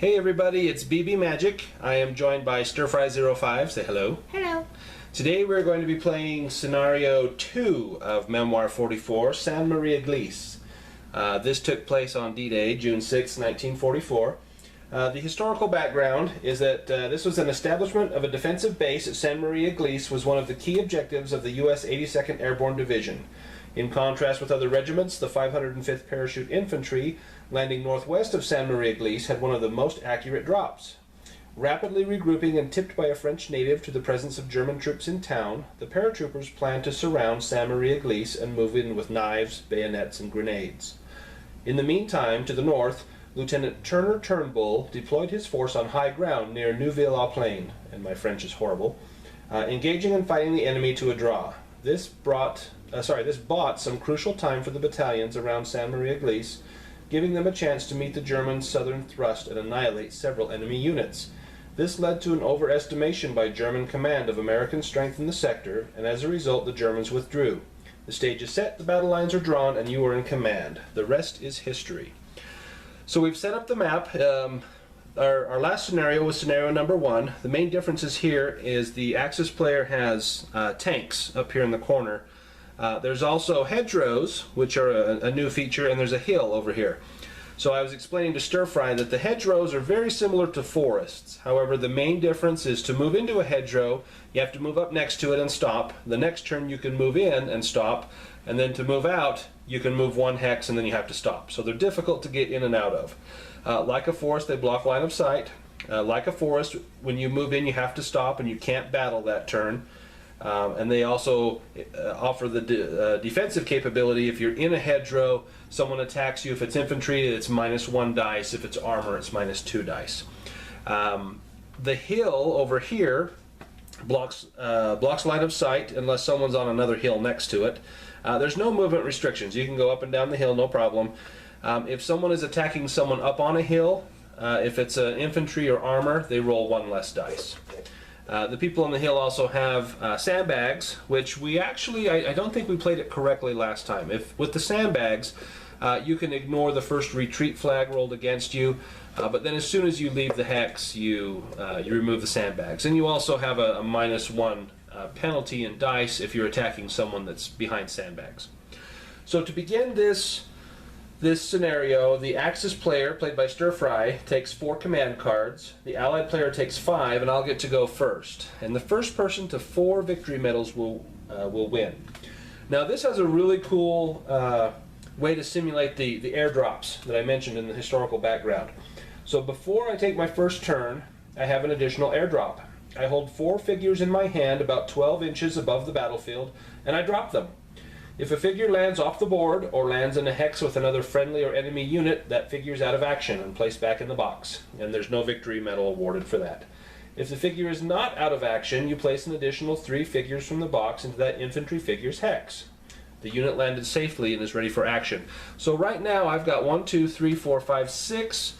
Hey everybody, it's BB Magic. I am joined by Stirfry05. Say hello. Hello. Today we're going to be playing Scenario 2 of Memoir 44, San Maria Gliese. This took place on D-Day, June 6, 1944. The historical background is that this was an establishment of a defensive base at San Maria Gliese was one of the key objectives of the U.S. 82nd Airborne Division. In contrast with other regiments, the 505th Parachute Infantry, landing northwest of San Maria Gliese, had one of the most accurate drops. Rapidly regrouping and tipped by a French native to the presence of German troops in town, the paratroopers planned to surround San Maria Gliese and move in with knives, bayonets, and grenades. In the meantime, to the north, Lieutenant Turner Turnbull deployed his force on high ground near Neuville-aux-Plaines, and my French is horrible, engaging and fighting the enemy to a draw. This bought some crucial time for the battalions around San Maria Gliese, giving them a chance to meet the German southern thrust and annihilate several enemy units. This led to an overestimation by German command of American strength in the sector, and as a result the Germans withdrew. The stage is set, the battle lines are drawn, and you are in command. The rest is history. So we've set up the map. Our last scenario was scenario number 1. The main differences here is the Axis player has tanks up here in the corner. There's also hedgerows, which are a new feature, and there's a hill over here. So I was explaining to Stirfry that the hedgerows are very similar to forests. However, the main difference is to move into a hedgerow, you have to move up next to it and stop. The next turn you can move in and stop, and then to move out, you can move one hex and then you have to stop. So they're difficult to get in and out of. Like a forest, they block line of sight. Like a forest, when you move in, you have to stop and you can't battle that turn. And they also offer the defensive capability. If you're in a hedgerow, someone attacks you. If it's infantry, it's -1 dice. If it's armor, it's -2 dice. The hill over here blocks line of sight unless someone's on another hill next to it. There's no movement restrictions. You can go up and down the hill, no problem. If someone is attacking someone up on a hill, if it's infantry or armor, they roll 1 less dice. The people on the hill also have sandbags, which we actually, I don't think we played it correctly last time. With the sandbags, you can ignore the first retreat flag rolled against you, but then as soon as you leave the hex, you remove the sandbags. And you also have a -1 penalty in dice if you're attacking someone that's behind sandbags. So to begin this scenario, the Axis player, played by Stirfry, takes 4 command cards. The Allied player takes 5, and I'll get to go first. And the first person to 4 victory medals will win. Now this has a really cool way to simulate the airdrops that I mentioned in the historical background. So before I take my first turn, I have an additional airdrop. I hold 4 figures in my hand about 12 inches above the battlefield, and I drop them. If a figure lands off the board or lands in a hex with another friendly or enemy unit, that figure's out of action and placed back in the box, and there's no victory medal awarded for that. If the figure is not out of action, you place an additional 3 figures from the box into that infantry figure's hex. The unit landed safely and is ready for action. So right now I've got 1, 2, 3, 4, 5, 6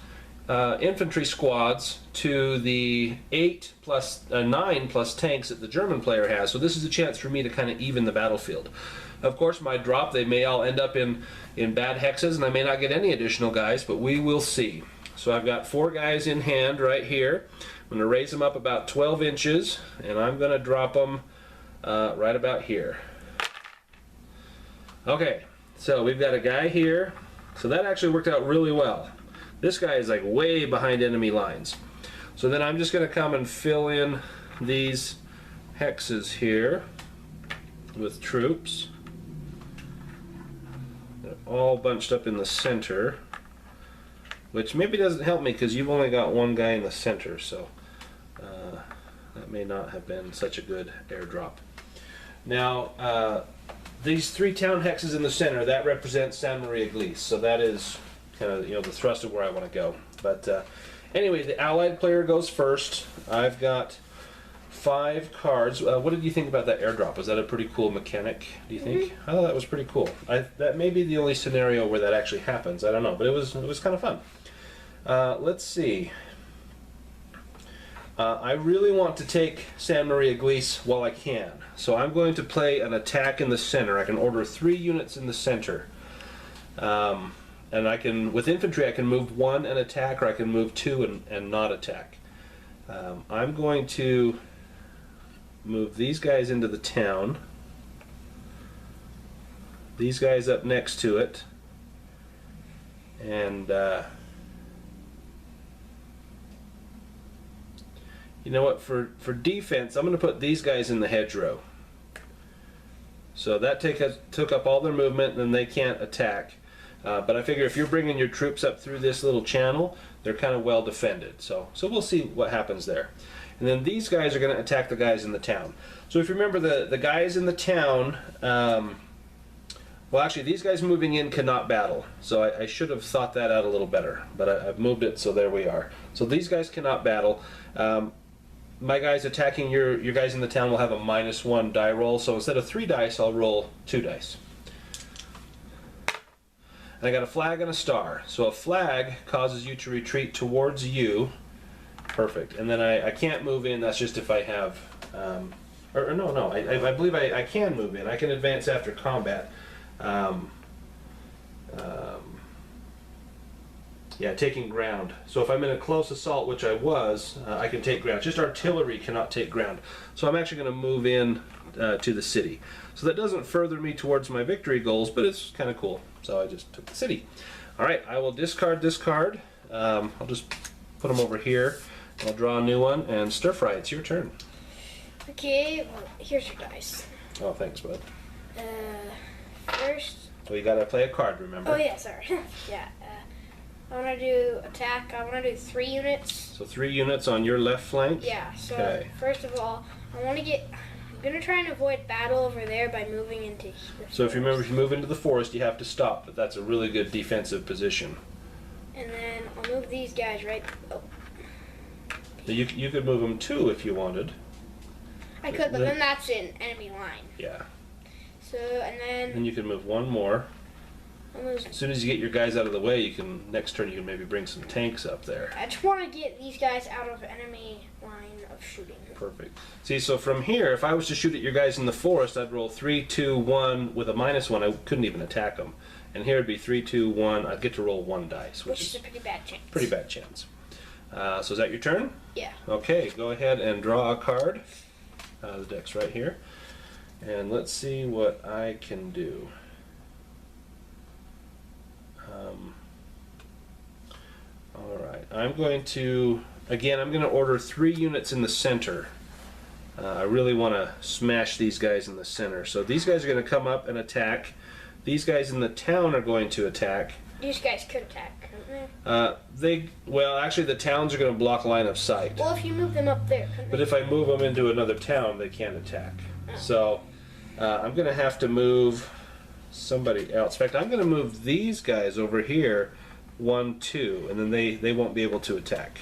infantry squads to the 8 plus 9 plus tanks that the German player has. So this is a chance for me to kind of even the battlefield. Of course, my drop, they may all end up in bad hexes, and I may not get any additional guys, but we will see. So I've got 4 guys in hand right here. I'm going to raise them up about 12 inches, and I'm going to drop them right about here. Okay, so we've got a guy here. So that actually worked out really well. This guy is like way behind enemy lines. So then I'm just going to come and fill in these hexes here with troops. They're all bunched up in the center, which maybe doesn't help me because you've only got 1 guy in the center, so that may not have been such a good airdrop. Now, these 3 town hexes in the center, that represents San Maria Gliese, so that is kind of the thrust of where I want to go. But anyway, the Allied player goes first. I've got 5 cards. What did you think about that airdrop? Was that a pretty cool mechanic, do you think? I thought that was pretty cool. That may be the only scenario where that actually happens. I don't know, but it was kind of fun. Let's see. I really want to take San Maria Gliese while I can. So I'm going to play an attack in the center. I can order 3 units in the center. and I can, with infantry, I can move 1 and attack, or I can move 2 and not attack. I'm going to move these guys into the town. These guys up next to it. And you know what, for defense, I'm going to put these guys in the hedgerow. So that took up all their movement, and they can't attack. But I figure if you're bringing your troops up through this little channel, they're kind of well defended. So we'll see what happens there. And then these guys are going to attack the guys in the town. So if you remember, the guys in the town, well, actually, these guys moving in cannot battle. So I should have thought that out a little better. But I've moved it, so there we are. So these guys cannot battle. My guys attacking your guys in the town will have a -1 die roll. So instead of 3 dice, I'll roll 2 dice. And I got a flag and a star. So a flag causes you to retreat towards you. Perfect. And then I can't move in. That's just if I have... no. I believe I can move in. I can advance after combat. Yeah, taking ground. So if I'm in a close assault, which I was, I can take ground. Just artillery cannot take ground. So I'm actually going to move in to the city. So that doesn't further me towards my victory goals, but it's kind of cool. So I just took the city. All right, I will discard this card. I'll just put them over here. I'll draw a new one, and stir fry. It's your turn. Okay, well, here's your dice. Oh, thanks, bud. First. Well, you gotta play a card, remember? Oh yeah, sorry. Yeah. I want to do attack. I want to do 3 units. So 3 units on your left flank? Yeah, so okay. First of all, I'm going to try and avoid battle over there by moving into the forest. So if you remember, if you move into the forest, you have to stop, but that's a really good defensive position. And then I'll move these guys right... Oh. You could move them too if you wanted. I could, but then that's an enemy line. Yeah. So, and then... Then you can move 1 more. As soon as you get your guys out of the way, you can, next turn you can maybe bring some tanks up there. I just want to get these guys out of enemy line of shooting. Perfect. See, so from here, if I was to shoot at your guys in the forest, I'd roll 3, 2, 1 with a -1. I couldn't even attack them. And here it'd be 3, 2, 1. I'd get to roll 1 dice, which is a pretty bad chance. Pretty bad chance. So is that your turn? Yeah. Okay, go ahead and draw a card. The deck's right here. And let's see what I can do. Alright, I'm going to order 3 units in the center. I really want to smash these guys in the center. So these guys are going to come up and attack. These guys in the town are going to attack. These guys could attack, couldn't they? Well, actually the towns are going to block line of sight. Well, if you move them up there, couldn't But they? if I move them into another town, they can't attack. Oh. So I'm going to have to move somebody else. In fact, I'm going to move these guys over here 1, 2, and then they won't be able to attack.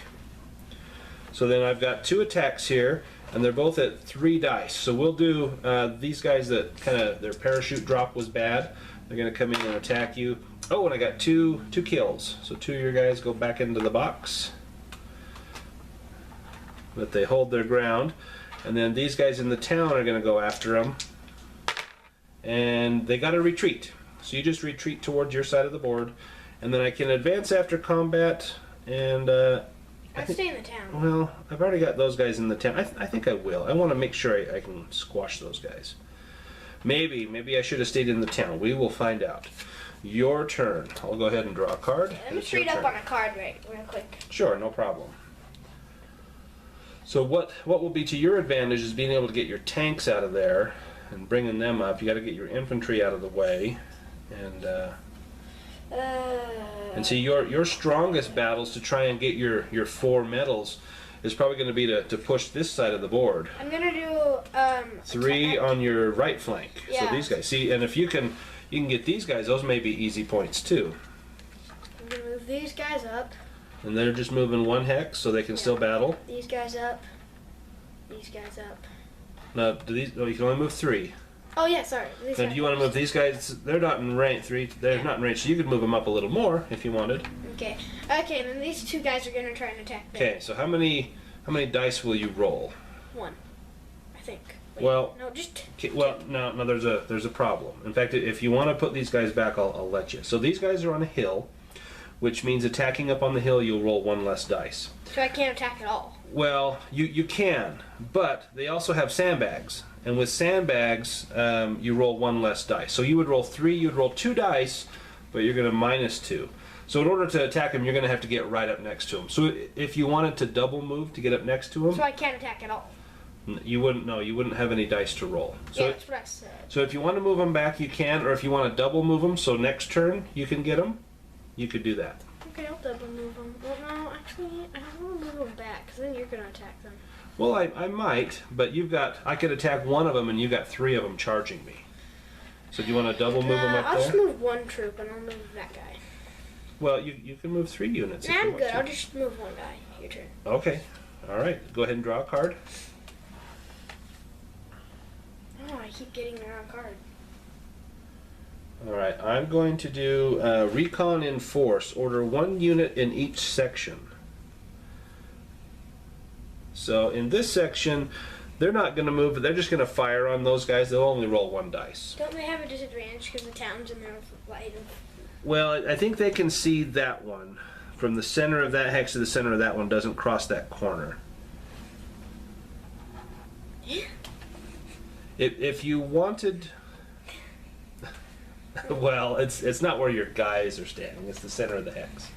So then I've got 2 attacks here, and they're both at 3 dice. So we'll do these guys that kind of their parachute drop was bad. They're going to come in and attack you. Oh, and I got two kills. So 2 of your guys go back into the box. But they hold their ground. And then these guys in the town are going to go after them. And they got to retreat. So you just retreat towards your side of the board. And then I can advance after combat. And I'd stay in the town. well, I've already got those guys in the town. I think I will. I want to make sure I can squash those guys. Maybe I should have stayed in the town. We will find out. Your turn. I'll go ahead and draw a card. Let me trade up on a card real quick. Sure, no problem. So what will be to your advantage is being able to get your tanks out of there and bringing them up. You got to get your infantry out of the way, and see your strongest battles to try and get your 4 medals is probably going to be to push this side of the board. I'm gonna do 3 on your right flank. Yeah. So these guys. See, and if you can get these guys, those may be easy points too. I'm gonna move these guys up. And they're just moving 1 hex, so they can still battle. These guys up. These guys up. Now, you can only move 3. Oh yeah, sorry. Now, do you want to move these guys? They're not in range. 3. They're not in range, so you could move them up a little more if you wanted. Okay. Okay. Then these 2 guys are gonna try and attack them. Okay. So how many dice will you roll? 1, I think. Wait, Well, no, just. Okay, well, no. There's a problem. In fact, if you want to put these guys back, I'll let you. So these guys are on a hill. which means attacking up on the hill, you'll roll 1 less dice. So I can't attack at all. Well, you can, but they also have sandbags. And with sandbags, you roll 1 less dice. So you would roll 3, you'd roll 2 dice, but you're going to -2. So in order to attack him, you're going to have to get right up next to him. So if you wanted to double move to get up next to him... So I can't attack at all. You wouldn't, no, you wouldn't have any dice to roll. So Yeah, that's what I said. So if you want to move him back, you can, or if you want to double move him, so next turn you can get him, you could do that. Okay, I'll double move them. Well, no, actually, I don't want to move them back, because then you're going to attack them. Well, I might, but I could attack one of them, and you got 3 of them charging me. So do you want to double move them up I'll there? just move 1 troop, and I'll move that guy. Well, you can move 3 units if Nah, you I'm want good. to. I'll just move 1 guy. Your turn. Okay, all right. Go ahead and draw a card. Oh, I keep getting the wrong card. All right, I'm going to do recon in force. Order 1 unit in each section. So in this section, they're not going to move, but they're just going to fire on those guys. They'll only roll 1 dice. Don't they have a disadvantage because the town's in there with light? Well, I think they can see that one. From the center of that hex to the center of that one doesn't cross that corner. If you wanted... Well, it's not where your guys are standing. It's the center of the hex.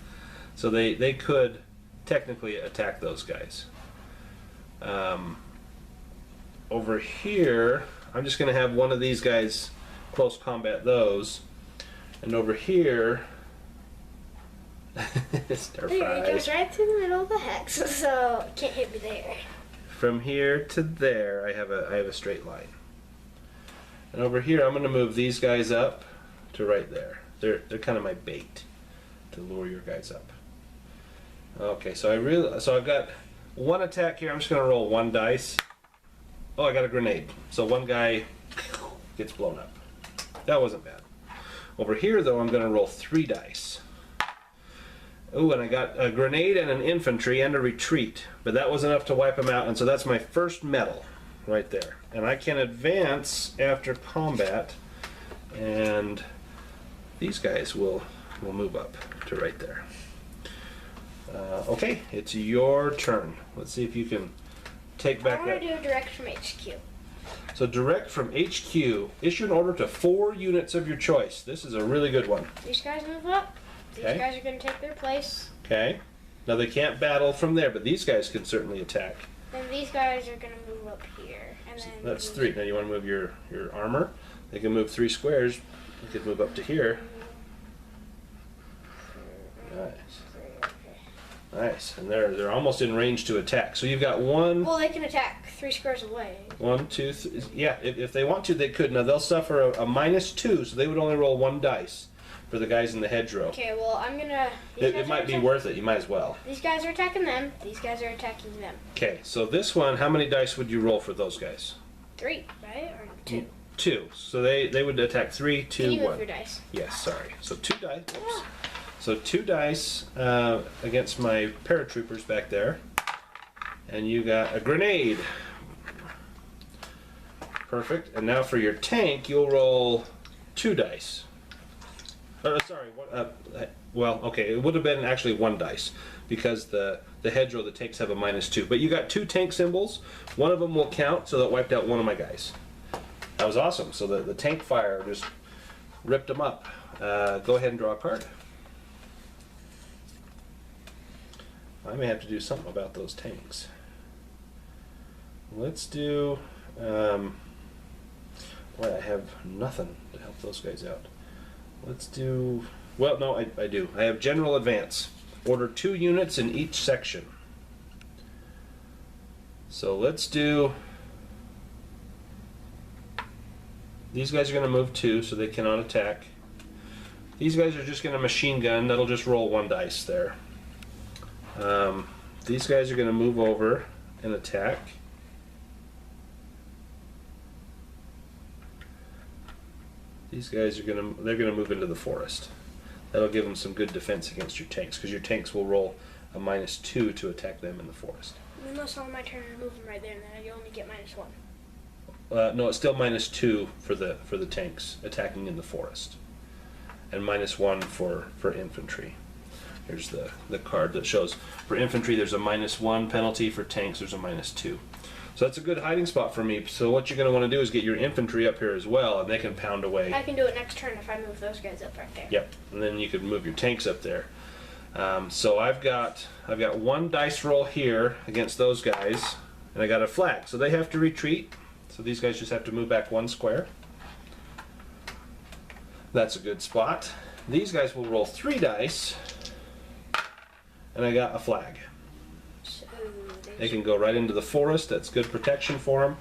So they could technically attack those guys. Over here, I'm just going to have one of these guys close combat those. And over here... Stir There, it fry. goes right through the middle of the hex, so it can't hit me there. From here to there, I have a straight line. And over here, I'm going to move these guys up to right there. They're kind of my bait to lure your guys up. Okay, so I've got 1 attack here. I'm just going to roll 1 dice. Oh, I got a grenade. So 1 guy gets blown up. That wasn't bad. Over here, though, I'm going to roll 3 dice. Ooh, and I got a grenade and an infantry and a retreat. But that was enough to wipe them out, and so that's my first medal right there. And I can advance after combat, and these guys will move up to right there. Okay, it's your turn. Let's see if you can take back I want to do a direct from HQ. So direct from HQ, issue an order to 4 units of your choice. This is a really good one. These guys move up. These Okay. guys are going to take their place. Okay. Now they can't battle from there, but these guys can certainly attack. Then these guys are going to move up here. And then That's these- 3. Now you want to move your armor. They can move 3 squares. You could move up to here. Nice. Nice. And they're almost in range to attack. So you've got 1, Well, they can attack 3 squares away. 1, 2, 3. Yeah, if they want to, they could. Now they'll suffer a -2, so they would only roll 1 dice for the guys in the hedgerow. Okay, well, I'm going to... It might be worth it. You might as well. These guys are attacking them. These guys are attacking them. Okay, so this one, how many dice would you roll for those guys? 3, right? Or 2? 2. So they would attack 3, 2, Can you 1. move your dice? Yes, sorry. So 2 dice. Oops. So 2 dice against my paratroopers back there. And you got a grenade. Perfect. And now for your tank, you'll roll 2 dice. Sorry. Well, okay. It would have been actually 1 dice because the hedgerow, the tanks have a -2. But you got 2 tank symbols. One of them will count, so that wiped out one of my guys. That was awesome. So the tank fire just ripped them up. Go ahead and draw a card. I may have to do something about those tanks. Let's do... boy, I have nothing to help those guys out. Let's do... Well, no, I do. I have general advance. Order 2 units in each section. So let's do... These guys are going to move 2, so they cannot attack. These guys are just going to machine gun. That'll just roll 1 dice there. These guys are going to move over and attack. These guys are they're going to move into the forest. That'll give them some good defense against your tanks, because your tanks will roll a -2 to attack them in the forest. Unless on my turn I move them right there, and then you only get -1. No, it's still -2 for the tanks attacking in the forest, and -1 for infantry. Here's the card that shows for infantry there's a -1 penalty, for tanks there's a -2. So that's a good hiding spot for me. So what you're going to want to do is get your infantry up here as well, and they can pound away. I can do it next turn if I move those guys up right there. Yep, and then you can move your tanks up there. So I've got 1 dice roll here against those guys, and I got a flag, so they have to retreat. So these guys just have to move back 1 square. That's a good spot. These guys will roll 3 dice, and I got a flag. So They can go right into the forest. That's good protection for them.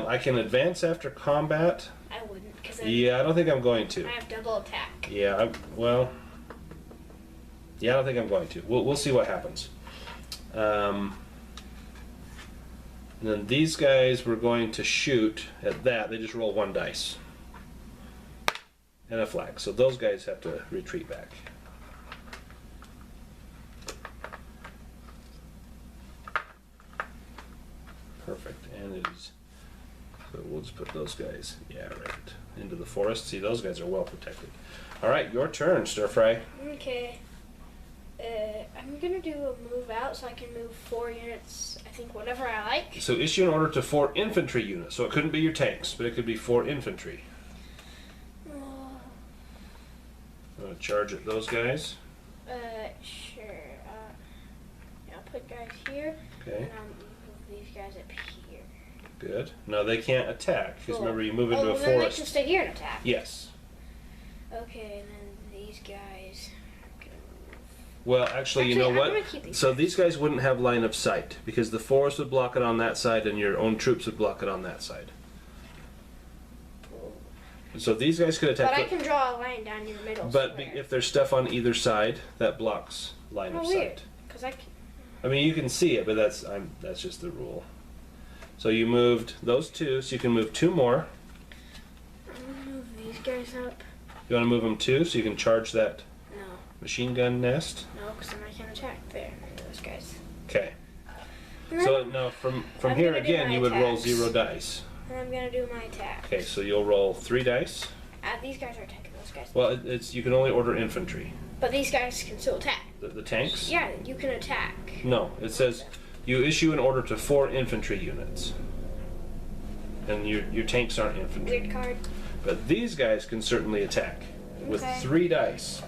I can advance after combat. I wouldn't, because Yeah, I don't think I'm going to. I have double attack. Yeah, well, yeah, I don't think I'm going to. We'll see what happens. And then these guys we're going to shoot at that. They just roll 1 dice and a flag. So those guys have to retreat back. Perfect. And it is. So we'll just put those guys, yeah, right into the forest. See, those guys are well protected. All right, your turn, Stir Fry. Okay. I'm gonna do a move out so I can move 4 units. I think whatever I like. So issue an order to 4 infantry units. So it couldn't be your tanks, but it could be 4 infantry. I'm gonna charge at those guys. Sure. I'll put guys here. Okay. And I'll move these guys up here. Good. No, they can't attack because Cool. remember you move into a Then they forest. can stay here and attack. Yes. Okay, and then these guys. Well, actually, you know I'm what? gonna keep these So these guys wouldn't have line of sight because the forest would block it on that side and your own troops would block it on that side. So these guys could attack. But I can draw a line down your middle. But square. if there's stuff on either side, that blocks line of weird. sight. Because I can. I mean, you can see it, but that's just the rule. So you moved those 2, so you can move 2 more. I'm gonna move these guys up. You want to move them 2 so you can charge that No, machine gun nest? no, because then I can attack there. Those guys. Okay. And So then now from I'm here gonna do again, my you would roll attacks. 0 dice. I'm gonna do my attack. Okay, so you'll roll 3 dice. These guys are attacking those guys. Well, it's you can only order infantry. But these guys can still attack. The tanks? Yeah, you can attack. No, it says you issue an order to 4 infantry units. And your tanks aren't infantry. Weird card. But these guys can certainly attack with Okay. 3 dice.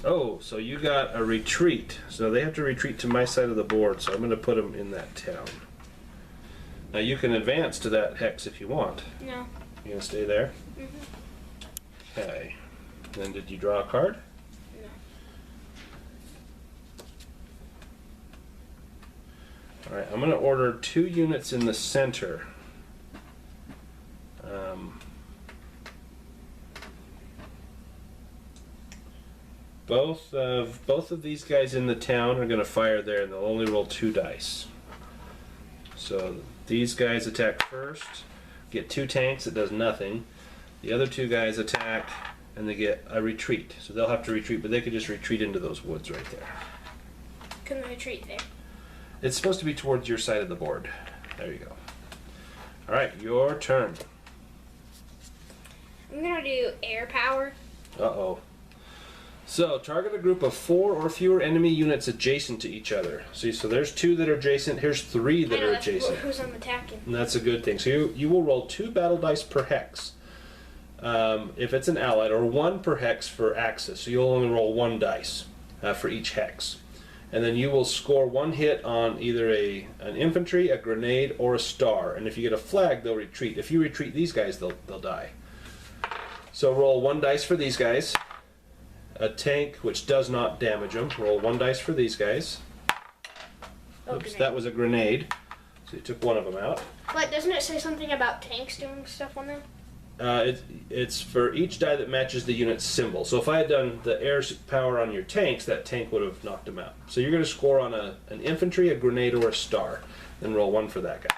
Oh, so you got a retreat. So they have to retreat to my side of the board, so I'm going to put them in that town. Now you can advance to that hex if you want. No. You gonna stay there? Mm-hmm. Okay. Then did you draw a card? No. Alright, I'm gonna order 2 units in the center. Both of these guys in the town are gonna fire there, and they'll only roll 2 dice. So these guys attack first, get 2 tanks, it does nothing. The other 2 guys attack, and they get a retreat. So they'll have to retreat, but they could just retreat into those woods right there. Couldn't retreat there. It's supposed to be towards your side of the board. There you go. Alright, your turn. I'm gonna do air power. Uh-oh. So, target a group of 4 or fewer enemy units adjacent to each other. See, so there's 2 that are adjacent, here's 3 that I know are that's adjacent. who's I'm attacking. And that's a good thing. So you will roll 2 battle dice per hex. If it's an allied, or 1 per hex for axis. So you'll only roll 1 dice for each hex. And then you will score 1 hit on either an infantry, a grenade, or a star. And if you get a flag, they'll retreat. If you retreat these guys, they'll die. So roll 1 dice for these guys. A tank, which does not damage them. Roll 1 dice for these guys. Oh, Oops, grenade. that was a grenade. So you took 1 of them out. But doesn't it say something about tanks doing stuff on them? It's for each die that matches the unit's symbol. So if I had done the air power on your tanks, that tank would have knocked them out. So you're going to score on an infantry, a grenade, or a star. Then roll 1 for that guy.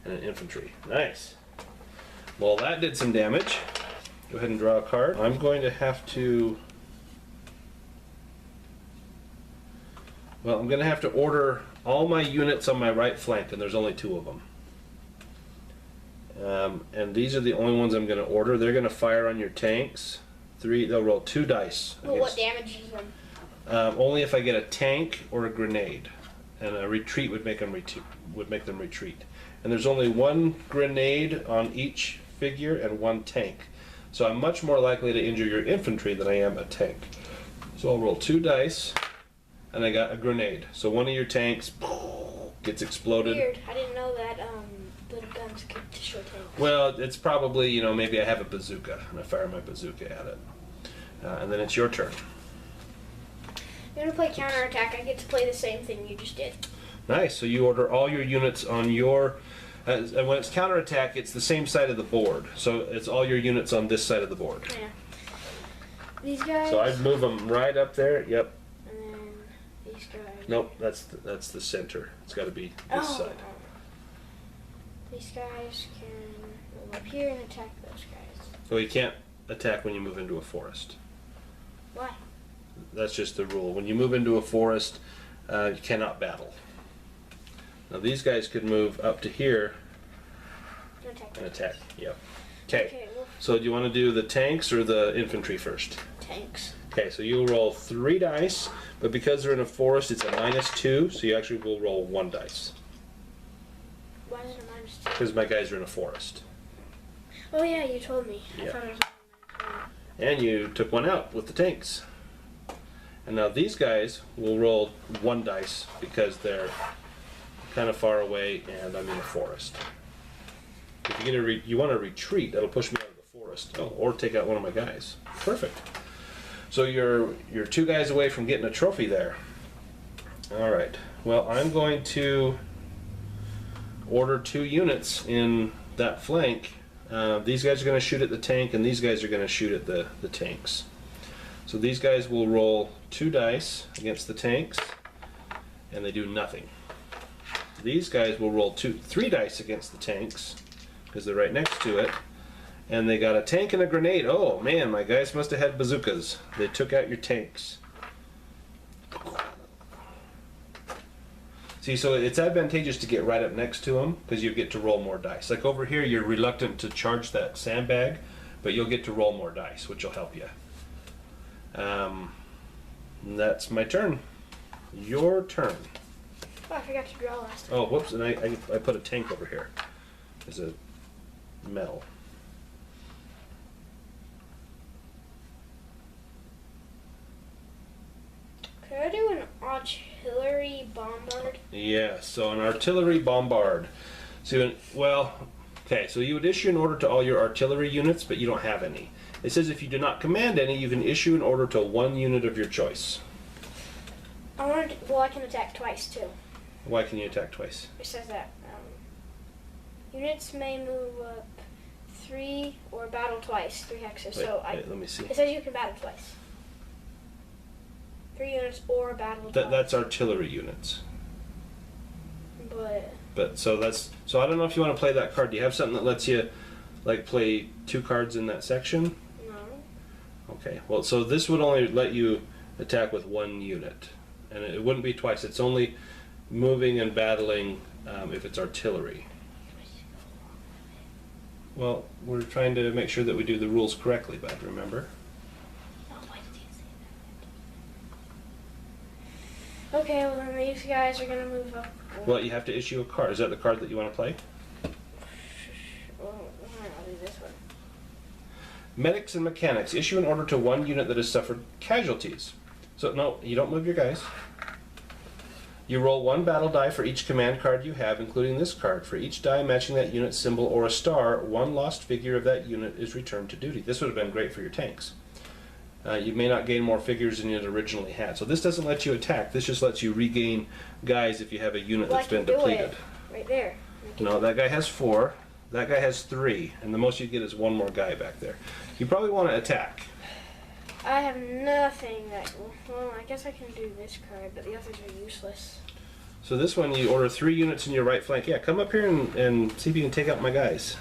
And an infantry. Nice. Well, that did some damage. Go ahead and draw a card. I'm going to have to... Well, I'm going to have to order all my units on my right flank, and there's only 2 of them. And these are the only ones I'm going to order. They're going to fire on your tanks. They'll roll 2 dice. Well, what damages them? Only if I get a tank or a grenade, and a retreat would make them retreat. And there's only 1 grenade on each figure and 1 tank. So I'm much more likely to injure your infantry than I am a tank. So I'll roll 2 dice, and I got a grenade. So one of your tanks gets exploded. Weird. I didn't know that little guns could destroy tanks. Well, it's probably, you know, maybe I have a bazooka, and I fire my bazooka at it. And then it's your turn. I'm going to play counterattack. I get to play the same thing you just did. Nice. So you order all your units on your... and when it's counterattack, it's the same side of the board. So it's all your units on this side of the board. Yeah. These guys... So I'd move them right up there. Yep. And then these guys... Nope, that's the center. It's got to be this side. These guys can move up here and attack those guys. So you can't attack when you move into a forest. Why? That's just the rule. When you move into a forest, you cannot battle. Now these guys could move up to here and attack. Yep. Okay. Well, so do you want to do the tanks or the infantry first? tanks. Okay, so you'll roll 3 dice, but because they're in a forest, it's a -2, so you actually will roll 1 dice. Why is it -2? Because my guys are in a forest. Oh yeah, you told me. I Yeah. thought it was And you took 1 out with the tanks. And now these guys will roll 1 dice because they're kind of far away and I'm in a forest. If you're gonna you want to retreat, that'll push me out of the forest. Oh, or take out one of my guys. Perfect. So you're 2 guys away from getting a trophy there. All right. Well, I'm going to order 2 units in that flank. These guys are going to shoot at the tank, and these guys are going to shoot at the tanks. So these guys will roll 2 dice against the tanks, and they do nothing. These guys will roll 3 dice against the tanks, because they're right next to it, and they got a tank and a grenade. Oh man, my guys must have had bazookas. They took out your tanks. See, so it's advantageous to get right up next to them because you get to roll more dice. Like over here, you're reluctant to charge that sandbag, but you'll get to roll more dice, which will help you. That's my turn. Your turn. Oh, I forgot to draw last time. Oh, whoops, and I put a tank over here. There's a metal. Could I do an artillery bombard? Yeah, so an artillery bombard. So, okay, so you would issue an order to all your artillery units, but you don't have any. It says if you do not command any, you can issue an order to 1 unit of your choice. I can attack twice too. Why can you attack twice? It says that units may move up 3 or battle twice, 3 hexes. Wait, let me see. It says you can battle twice. 3 units or battle twice. That's artillery units. But So I don't know if you want to play that card. Do you have something that lets you like play 2 cards in that section? no. Okay. Well, so this would only let you attack with 1 unit, and it wouldn't be twice. It's only moving and battling if it's artillery. Well, we're trying to make sure that we do the rules correctly, bud, remember? Oh, why did you say that? Okay, well then these guys are gonna move up. Well, you have to issue a card. Is that the card that you want to play? Well, I'll do this one. Medics and mechanics. Issue an order to 1 unit that has suffered casualties. So, no, you don't move your guys. You roll 1 battle die for each command card you have, including this card. For each die matching that unit's symbol or a star, 1 lost figure of that unit is returned to duty. This would have been great for your tanks. You may not gain more figures than you had originally had. So this doesn't let you attack. This just lets you regain guys if you have a unit that's been depleted. Right there. No, that guy has 4. That guy has 3. And the most you get is 1 more guy back there. You probably want to attack. I have nothing that. Well, I guess I can do this card, but the others are useless. So this one, you order 3 units in your right flank. Yeah, come up here and see if you can take out my guys.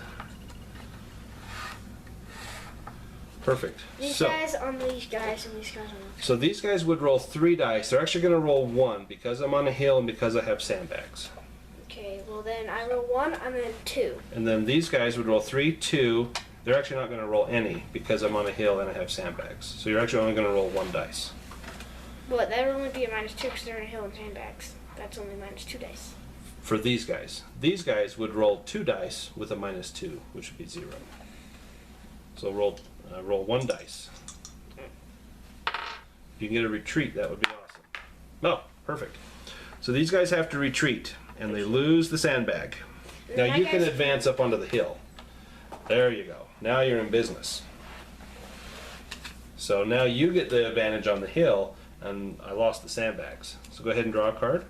Perfect. These guys on these guys and these guys on these. So these guys would roll 3 dice. They're actually going to roll 1 because I'm on a hill and because I have sandbags. Okay, well then I roll 1 and then 2. And then these guys would roll 3, 2, they're actually not going to roll any because I'm on a hill and I have sandbags. So you're actually only going to roll 1 dice. Well, that would only be a -2 because they're in a hill and sandbags. That's only -2 dice. For these guys would roll 2 dice with a -2, which would be 0. So roll 1 dice. If you can get a retreat, that would be awesome. No, perfect. So these guys have to retreat, and they lose the sandbag. Now you can advance up onto the hill. There you go. Now you're in business. So now you get the advantage on the hill, and I lost the sandbags. So go ahead and draw a card.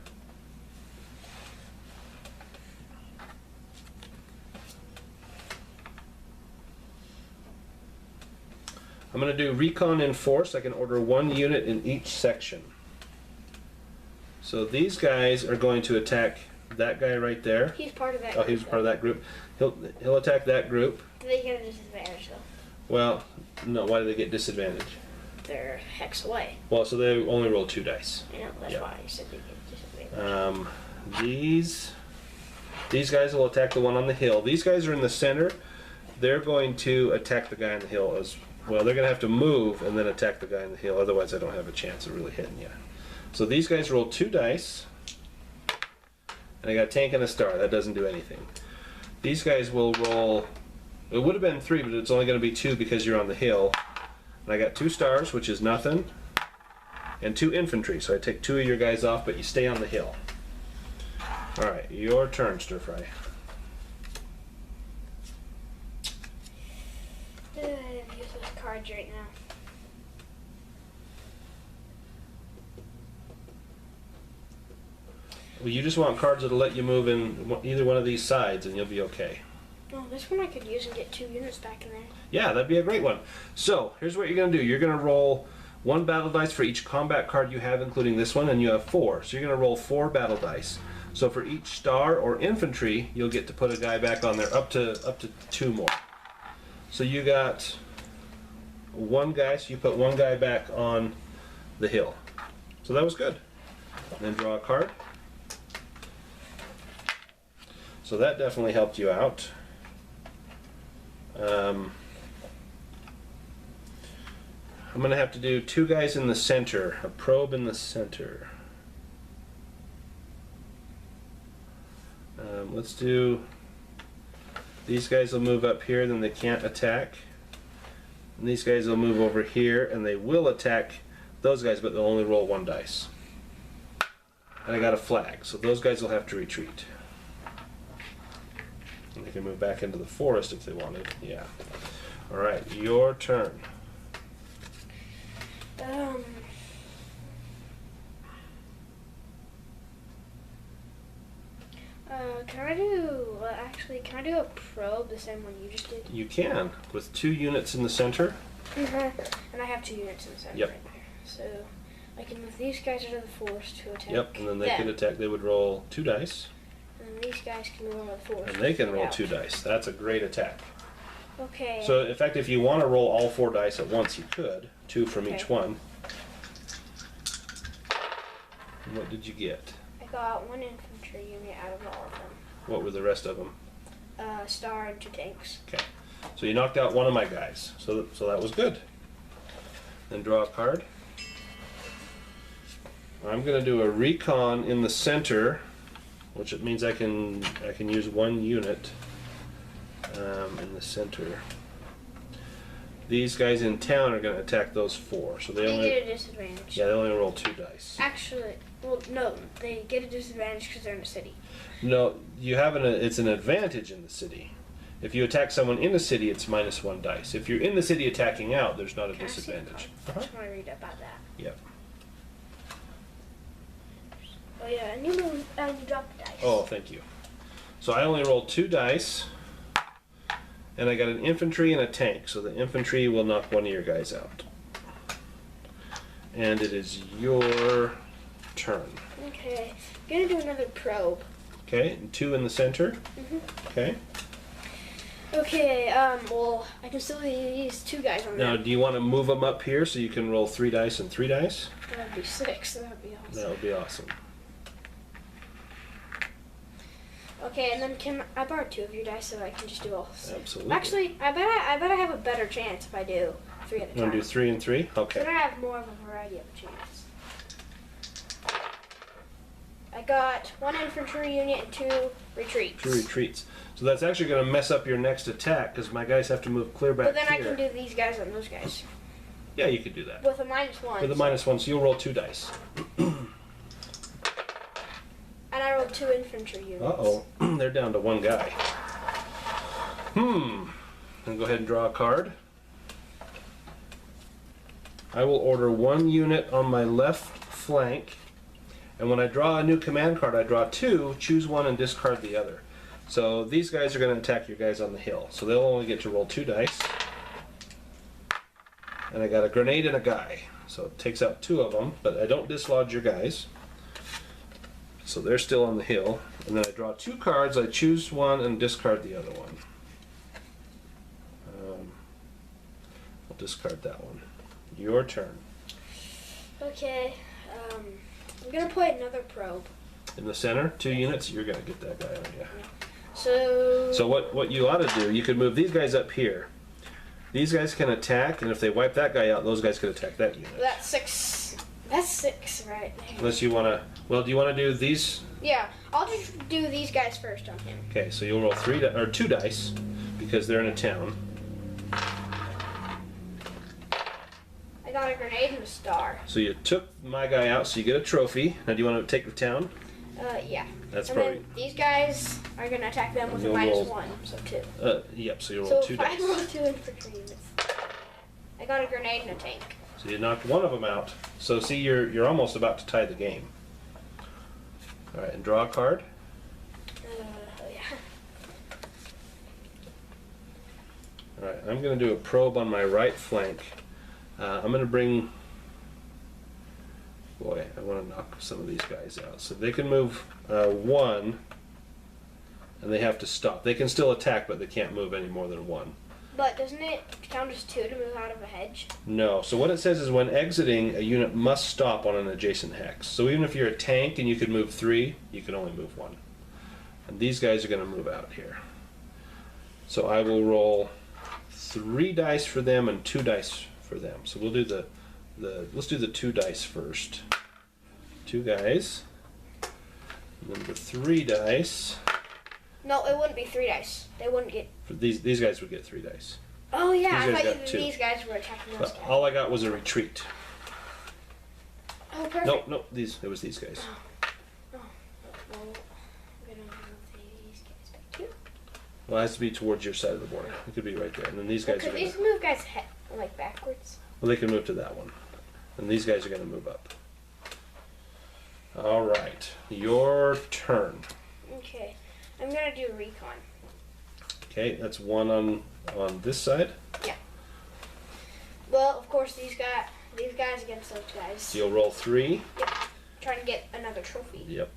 I'm going to do recon in force. I can order 1 unit in each section. So these guys are going to attack that guy right there. He's part of that. Oh, he's part of that group. He'll attack that group. Do they get a disadvantage though? Well, no. Why do they get disadvantage? They're hex away. Well, so they only roll 2 dice. You know, that's Yeah. why you said they get disadvantage. These guys will attack the one on the hill. These guys are in the center. They're going to attack the guy on the hill as well. They're going to have to move and then attack the guy on the hill. Otherwise, I don't have a chance of really hitting you. So these guys roll 2 dice. And I got a tank and a star. That doesn't do anything. These guys will roll... It would have been 3, but it's only going to be 2 because you're on the hill. And I got 2 stars, which is nothing. And 2 infantry. So I take 2 of your guys off, but you stay on the hill. Alright, your turn, Stir Fry. I have useless cards right now. Well, you just want cards that'll let you move in either one of these sides, and you'll be okay. Oh, this one I could use and get 2 units back in there. Yeah, that'd be a great one. So, here's what you're going to do. You're going to roll 1 battle dice for each combat card you have, including this one, and you have 4. So you're going to roll 4 battle dice. So for each star or infantry, you'll get to put a guy back on there, up to 2 more. So you got 1 guy, so you put 1 guy back on the hill. So that was good. Then draw a card. So that definitely helped you out. I'm going to have to do 2 guys in the center, a probe in the center. Let's do, these guys will move up here, then they can't attack. And these guys will move over here, and they will attack those guys, but they'll only roll 1 dice. And I got a flag, so those guys will have to retreat. And they can move back into the forest if they wanted. Yeah. Alright, your turn. Can I do a probe the same one you just did? You can, with 2 units in the center. And I have 2 units in the center Yep. right there. So I can move these guys out of the forest to attack. Yep, and then they could attack. They would roll 2 dice. And then these guys can move out of the forest. And they can roll out. 2 dice. That's a great attack. Okay. So, in fact, if you want to roll all 4 dice at once, you could. 2 from each one. And what did you get? I got 1 infantry unit out of all of them. What were the rest of them? Star and 2 tanks. Okay. So you knocked out 1 of my guys. So that was good. Then draw a card. I'm going to do a recon in the center, which it means I can use 1 unit in the center. These guys in town are going to attack those 4, so they only get a disadvantage. Yeah, they only roll 2 dice. Actually, well, no, they get a disadvantage because they're in a city. No, you have it's an advantage in the city. If you attack someone in the city, it's -1 dice. If you're in the city attacking out, there's not a Can I see the disadvantage. card? I just want to read about that. Yep. Oh yeah, and you dropped the dice. Oh, thank you. So I only rolled 2 dice, and I got an infantry and a tank. So the infantry will knock 1 of your guys out. And it is your turn. Okay, I'm gonna do another probe. Okay, and 2 in the center. Okay. Okay, well, I can still use 2 guys on Now, there. do you want to move them up here so you can roll 3 dice and 3 dice? That would be 6, so that would be awesome. That would be awesome. Okay, and then can I borrow 2 of your dice so I can just do all? Absolutely. Actually, I bet I have a better chance if I do 3 at a You time. want to do 3 and 3? Okay. Then I have more of a variety of a chance. I got 1 infantry unit and 2 retreats. 2 retreats. So that's actually going to mess up your next attack because my guys have to move clear back But then here. I can do these guys and those guys. Yeah, you could do that. With a -1. With a -1, so you'll roll 2 dice. And I rolled 2 infantry units. Uh-oh. They're down to 1 guy. And go ahead and draw a card. I will order 1 unit on my left flank. And when I draw a new command card, I draw 2, choose 1 and discard the other. So these guys are going to attack your guys on the hill. So they'll only get to roll 2 dice. And I got a grenade and a guy. So it takes out 2 of them, but I don't dislodge your guys. So they're still on the hill. And then I draw 2 cards, I choose 1 and discard the other one. I'll discard that one. Your turn. Okay, I'm gonna put another probe. In the center, 2 units, you're going to get that guy, aren't you? So what you ought to do, you could move these guys up here. These guys can attack, and if they wipe that guy out, those guys can attack that unit. that's 6. That's 6 right there. Unless you want to, well, do you want to do these? Yeah, I'll just do these guys first on him. Okay, so you'll roll 2 dice, because they're in a town. I got a grenade and a star. So you took my guy out, so you get a trophy. Now do you want to take the town? Yeah. That's and probably, then these guys are gonna attack them with a You'll roll- -1, so 2. yep, so you'll So roll 2 if I dice. roll 2 infantry units, I got a grenade and a tank. So you knocked 1 of them out. So see, you're almost about to tie the game. All right, and draw a card. Yeah. All right, I'm going to do a probe on my right flank. I'm going to bring... Boy, I want to knock some of these guys out. So they can move 1, and they have to stop. They can still attack, but they can't move any more than 1. But doesn't it count as 2 to move out of a hedge? No. So what it says is when exiting, a unit must stop on an adjacent hex. So even if you're a tank and you could move 3, you can only move 1. And these guys are going to move out here. So I will roll 3 dice for them and 2 dice for them. So we'll do let's do the 2 dice first. 2 guys. And then the 3 dice. No, it wouldn't be 3 dice. They wouldn't get. For these guys would get 3 dice. Oh yeah, These I guys thought got 2. these guys were attacking those But guys. all I got was a retreat. Oh, perfect. No, it was these guys. Well, I'm gonna move these guys back here. Well, it has to be towards your side of the board. It could be right there. And then these guys are Could going these to... move guys like backwards? Well, they can move to that one. And these guys are going to move up. All right. Your turn. Okay, I'm gonna do recon. Okay, that's 1 on this side. Well, of course these guys against those guys. So you'll roll 3. Trying to get another trophy. Yep.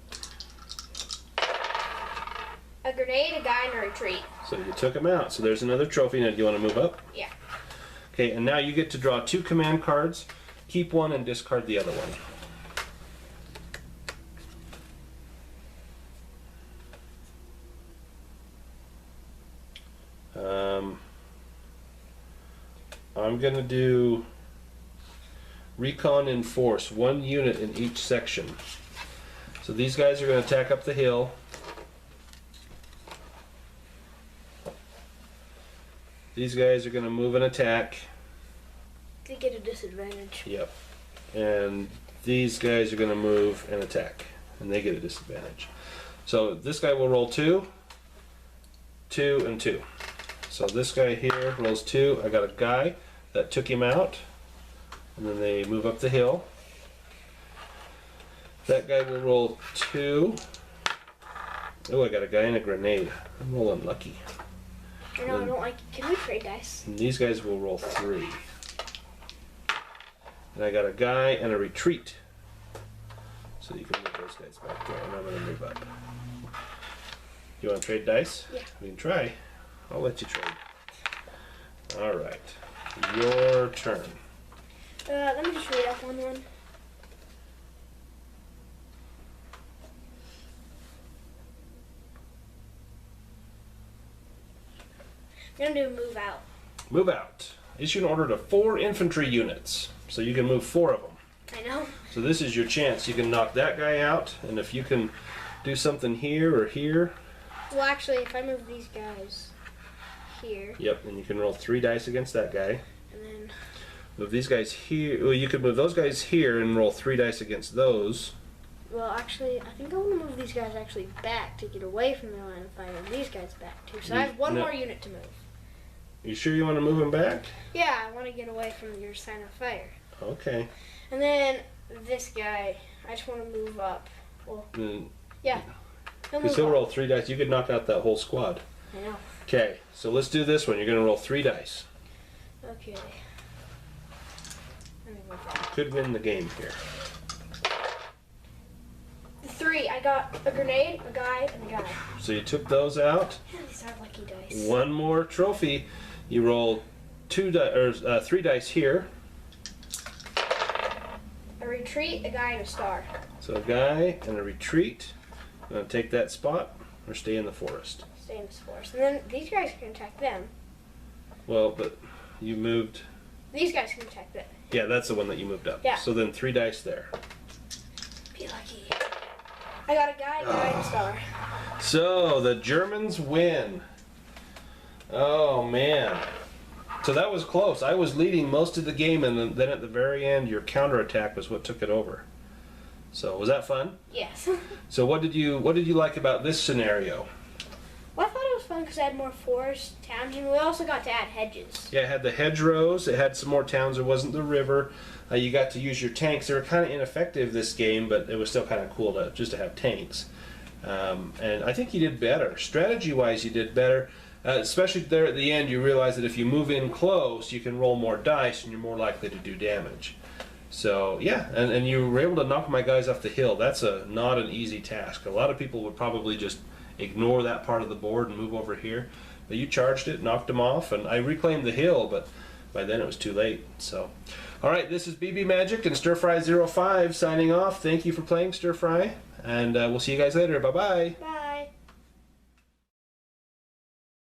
A grenade, a guy, and a retreat. So you took them out. So there's another trophy. Now, do you want to move up? Yeah. Okay, and now you get to draw 2 command cards. Keep 1 and discard the other one. I'm going to do recon and force, 1 unit in each section. So these guys are going to attack up the hill. These guys are going to move and attack. They get a disadvantage. Yep. And these guys are going to move and attack. And they get a disadvantage. So this guy will roll 2, 2, and 2. So this guy here rolls 2. I got a guy that took him out. And then they move up the hill. That guy will roll 2. Oh, I got a guy and a grenade. I'm rolling lucky. No, I don't like. Can we trade dice? And these guys will roll 3. And I got a guy and a retreat. So you can move those guys back there, and I'm going to move up. You want to trade dice? Yeah. We can try. I'll let you trade. All right. Your turn. Let me just read up one. I'm gonna do move out. Move out. Issue an order to 4 infantry units, so you can move 4 of them. I know. So this is your chance. You can knock that guy out, and if you can do something here or here. Well, actually, if I move these guys here. Yep, and you can roll 3 dice against that guy. And then move these guys here. Well, you could move those guys here and roll 3 dice against those. Well, actually, I think I want to move these guys actually back to get away from the line of fire, and these guys back too. So I have one more unit to move. You sure you want to move them back? Yeah, I want to get away from your sign of fire. Okay. And then this guy, I just want to move up. Well, yeah. Because he'll roll 3 dice. You could knock out that whole squad. I know. Okay, so let's do this one. You're going to roll 3 dice. Okay. Let me move that. Could win the game here. 3. I got a grenade, a guy, and a guy. So you took those out. Yeah, these are lucky dice. One more trophy. You roll 3 dice here. A retreat, a guy, and a star. So a guy and a retreat. You want to take that spot or stay in the forest? Stay in this forest. And then these guys can attack them. Well, but you moved. These guys can attack them. Yeah, that's the one that you moved up. Yeah. So then 3 dice there. Be lucky. I got a guy, and a star. So the Germans win. Oh man. So that was close. I was leading most of the game, and then at the very end, your counterattack was what took it over. So was that fun? Yes. So what did you like about this scenario? Well, I thought it was fun because I had more forest towns, and we also got to add hedges. Yeah, it had the hedgerows. It had some more towns. There wasn't the river. You got to use your tanks. They were kind of ineffective this game, but it was still kind of cool to have tanks. And I think you did better. Strategy-wise, you did better. Especially there at the end, you realize that if you move in close, you can roll more dice, and you're more likely to do damage. So yeah, and you were able to knock my guys off the hill. That's not an easy task. A lot of people would probably just ignore that part of the board and move over here. But you charged it, knocked them off, and I reclaimed the hill, but by then it was too late. So, all right, this is BB Magic and Stir-Fry 05 signing off. Thank you for playing Stir-Fry, and we'll see you guys later. Bye-bye. Bye.